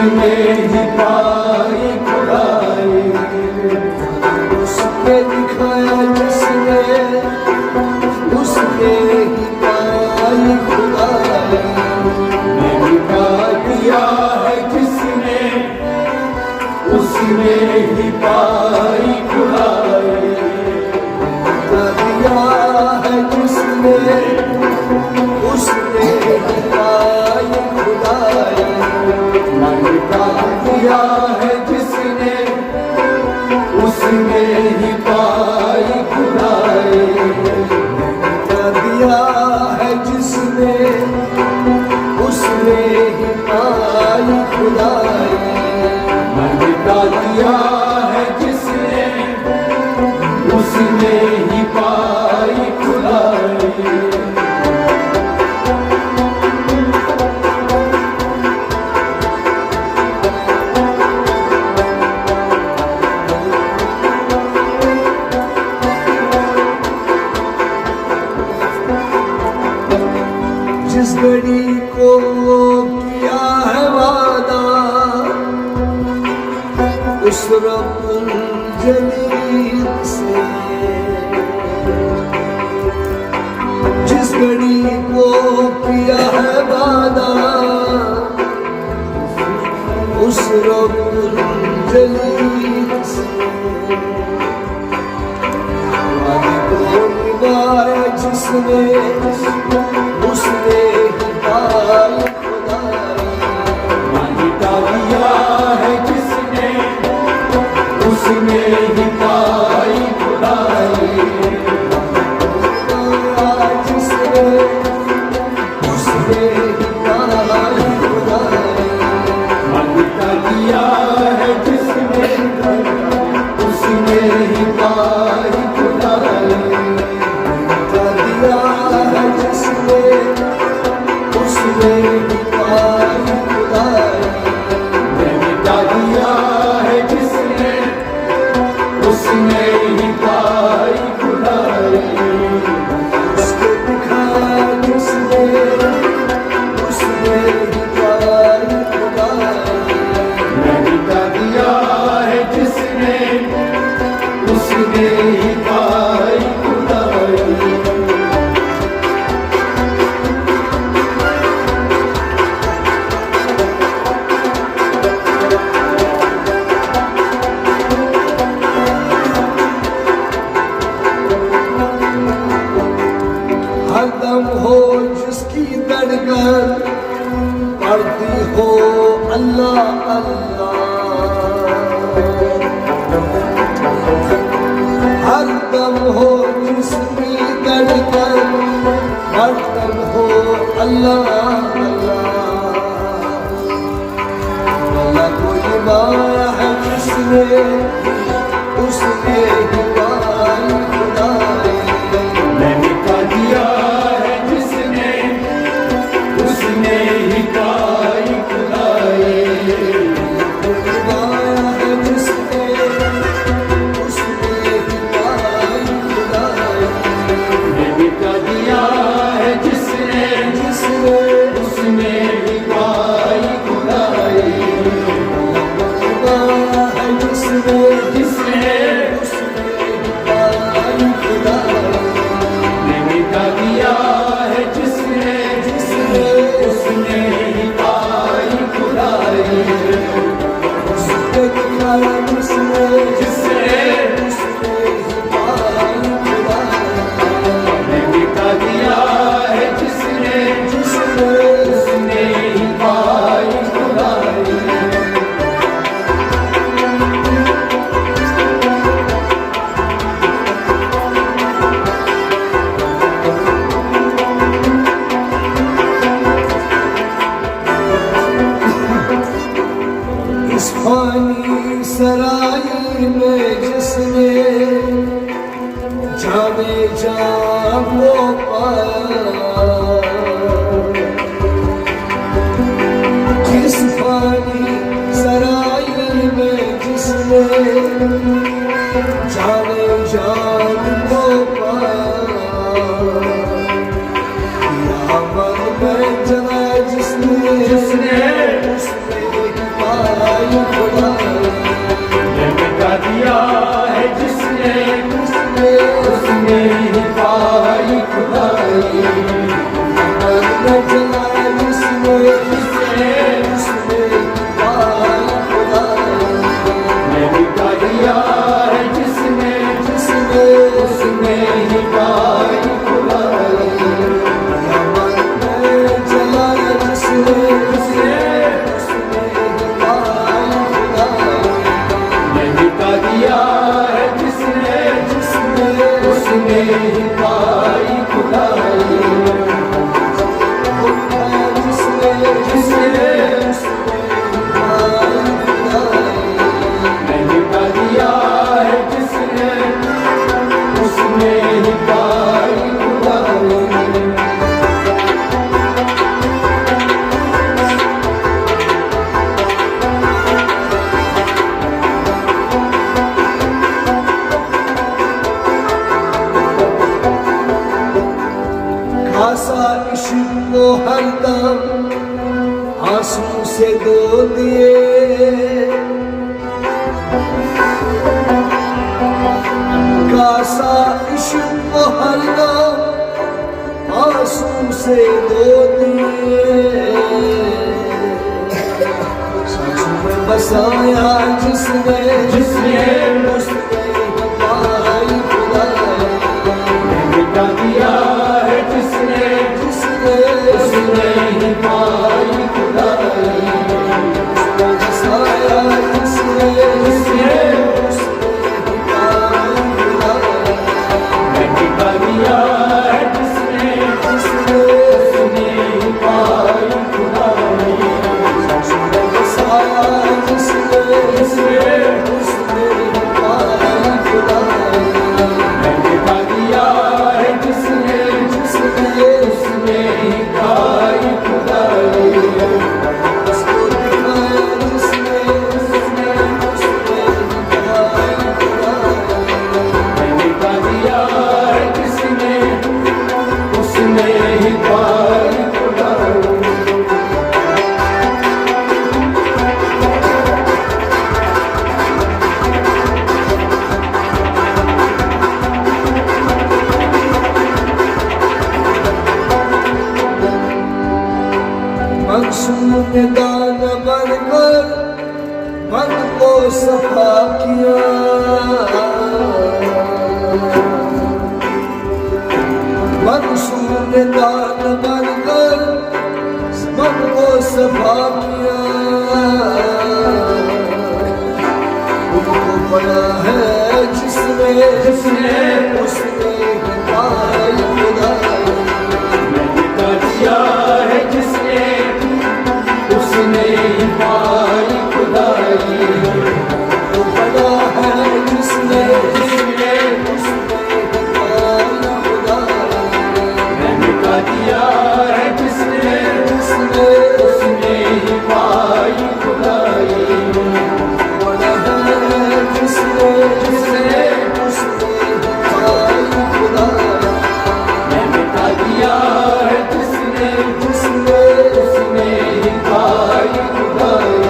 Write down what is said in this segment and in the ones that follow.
उसने ही पाई खुदाई, उसने दिखाया जिसने, उसने ही पाई खुदाई। मैंने दिखा दिया है जिसने, उसने ही पाई खुदाई। दिखा दिया है जिसने, उसने ही पाई खुदाई। दिखा दिया है जिसने, उसने ही पाई खुदाई। दिखा दिया है जिसने, उसने ही पाई खुदाई। दिखा दिया है जिसने, उसने ही पाई खुदाई। जिस घड़ी को किया है वादा, उस रब्बुल जलील से, जिस घड़ी को किया है वादा, उस रब्बुल जलील से। वादे को निभाया जिसने, उसने ही पाई खुदाई। दिखा दिया है जिसने, उसने ही पाई खुदाई। जिसने, उसने ही पाई खुदाई। दिखा दिया है जिसने, उसने ही पाई खुदाई। दिखा दिया है जिसने, उसने ही पाई खुदाई। दिखा दिया है जिसने, उसने ही पाई खुदाई। उसको दिखाया जिसने, उसने ही पाई खुदाई। दिखा दिया है जिसने, उसने ही पाई खुदाई। हरदम हो जिसकी धड़कन, पढ़ती हो अल्लाह अल्लाह। हरदम हो जिसकी धड़कन, हरदम हो अल्लाह अल्लाह। अल्लाह को निभाया है जिसने, उसने ही पाई खुदाई। दिखा दिया है जिसने, उसने ही पाई खुदाई। निभाया है जिसने, उसने ही पाई खुदाई। दिखा दिया है जिसने, जिसने, उसने ही पाई खुदाई। निभाया है जिसने, जिसने, उसने ही पाई खुदाई। दिखा दिया है जिसने, जिसने, उसने ही पाई खुदाई। उसने दिखाया जिसने, जिसने, उसने ही पाई खुदाई। दिखा दिया है जिसने, जिसने, उसने ही पाई खुदाई। इस पानी सराय में जिसने, जाने जा वो पाया। जिस पानी सराय में जिसने, जाने जा वो पाया। या मन में जला जिसने, जिसने, उसने पाई खुदाई, जिनका दिया है जिसने उसने उसने ही पाई खुदाई, मन न जलाया जिसने जिसने उसने पाई खुदाई, जिनका दिया है जिसने जिसने उसने ही पाई खुदाई, मन न जलाया जिसने उसने पाई खुदाई, जिनका दिया है जिसने उसने ही पाई खुदाई, जिसने जिनका दिया है जिसने उसने ही पाई खुदाई। खासा इश्क को हरदम आंसू से धो दिए, खासा इश्क को हरदम आंसू से धो दिए, सांसों में बसाया जिसने उसने पाई खुदाई, जिनका दिया है जिसने उसने ही पाई खुदाई, बसाया जिसने उसने पाई खुदाई, जिनका दिया है जिसने उसने ही पाई खुदाई, बसाया जिसने उसने पाई खुदाई, जिनका दिया है जिसने उसने ही पाई खुदाई, उसको दिखाया जिसने उसने पाई खुदाई, जिनका दिया है जिसने उसने ही पाई खुदाई। मंसूर ने दान बनकर मन को सफा किया, मंसूर ने दान बनकर मन को सफा किया, उनको पड़ा है जिसने उसने पाई खुदाई, जिनका दिया है जिसने उसने ही पाई खुदाई, उनको पड़ा है जिसने उसने पाई खुदाई, जिनका दिया है जिसने उसने उसने ही पाई खुदाई, पड़ा है जिसने उसने पाई खुदाई, जिनका दिया है जिसने उसने ही पाई खुदाई,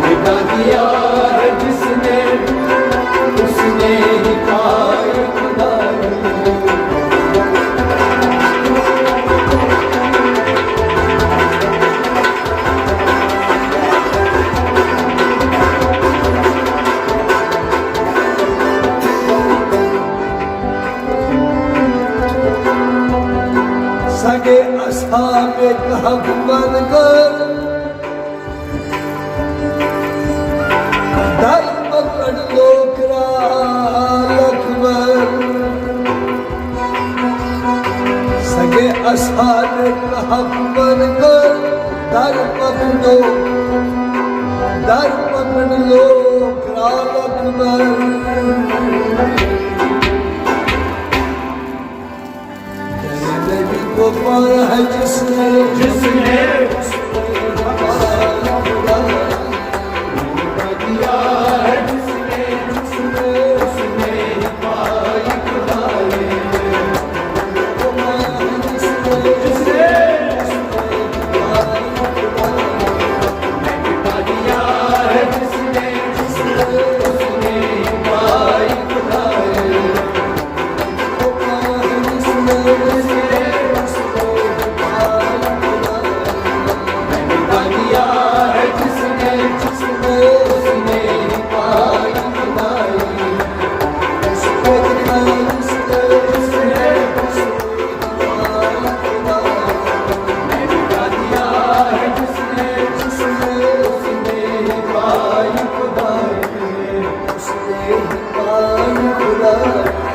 जिनका दिया है जिसने उसने ही पाई खुदाई। सगे असहाबे कहफ बनकर दर पकड़ लो कराल अकबर, सगे असहाबे कहफ बनकर दर पकड़ लो कराल अकबर, को पाया है जिसने दिया है जिसने उसने ही पाई खुदाई, आए खुदा